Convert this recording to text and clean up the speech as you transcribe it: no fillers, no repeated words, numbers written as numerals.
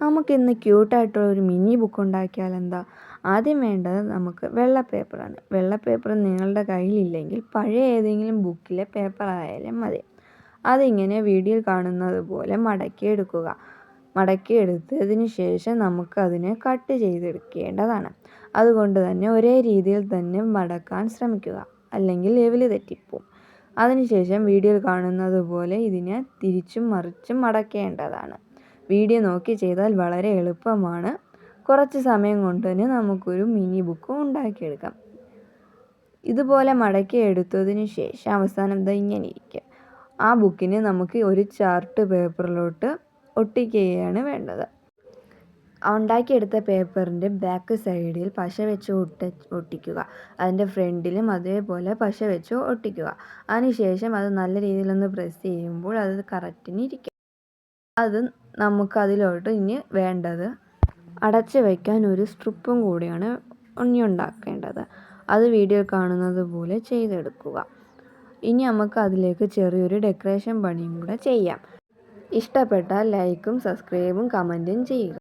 നമുക്കിന്ന് ക്യൂട്ടായിട്ടുള്ള ഒരു mini book ഉണ്ടാക്കിയാൽ എന്താ? ആദ്യം വേണ്ടത് നമുക്ക് വെള്ള പേപ്പറാണ്. വെള്ള പേപ്പർ നിങ്ങളുടെ കയ്യിലില്ലെങ്കിൽ പഴയ ഏതെങ്കിലും ബുക്കിലെ പേപ്പർ ആയാലും മതി. അതിങ്ങനെ വീഡിയോയിൽ കാണുന്നത് പോലെ മടക്കിയെടുക്കുക. മടക്കിയെടുത്തതിന് ശേഷം നമുക്കതിനെ കട്ട് ചെയ്തെടുക്കേണ്ടതാണ്. അതുകൊണ്ട് തന്നെ ഒരേ രീതിയിൽ തന്നെ മടക്കാൻ ശ്രമിക്കുക, അല്ലെങ്കിൽ ലെവൽ തെറ്റിപ്പോവും. അതിനുശേഷം വീഡിയോയിൽ കാണുന്നത് പോലെ ഇതിനെ തിരിച്ചും മറിച്ചും മടക്കേണ്ടതാണ്. വീഡിയോ നോക്കി ചെയ്താൽ വളരെ എളുപ്പമാണ്. കുറച്ച് സമയം കൊണ്ട് തന്നെ നമുക്കൊരു മിനി ബുക്ക് ഉണ്ടാക്കിയെടുക്കാം. ഇതുപോലെ മടക്കി എടുത്തതിന് ശേഷം അവസാനം ദാ ഇങ്ങനെ ഇരിക്കും. ആ ബുക്കിനെ നമുക്ക് ഒരു ചാർട്ട് പേപ്പറിലോട്ട് ഒട്ടിക്കുകയാണ് വേണ്ടത്. ഉണ്ടാക്കിയെടുത്ത പേപ്പറിൻ്റെ ബാക്ക് സൈഡിൽ പശ വെച്ച് ഒട്ടിക്കുക. അതിൻ്റെ ഫ്രണ്ടിലും അതേപോലെ പശ വെച്ച് ഒട്ടിക്കുക. അതിനുശേഷം അത് നല്ല രീതിയിലൊന്ന് പ്രസ് ചെയ്യുമ്പോൾ അത് കറക്റ്റിന് ഇരിക്കും. അത് നമുക്കതിലോട്ട് ഇനി വേണ്ടത് അടച്ച് വയ്ക്കാൻ ഒരു സ്ട്രിപ്പും കൂടിയാണ് ഇനി ഉണ്ടാക്കേണ്ടത്. അത് വീഡിയോ കാണുന്നത് പോലെ ചെയ്തെടുക്കുക. ഇനി നമുക്ക് അതിലേക്ക് ചെറിയൊരു ഡെക്കറേഷൻ പണിയും കൂടെ ചെയ്യാം. ഇഷ്ടപ്പെട്ടാൽ ലൈക്കും സബ്സ്ക്രൈബും കമൻറ്റും ചെയ്യുക.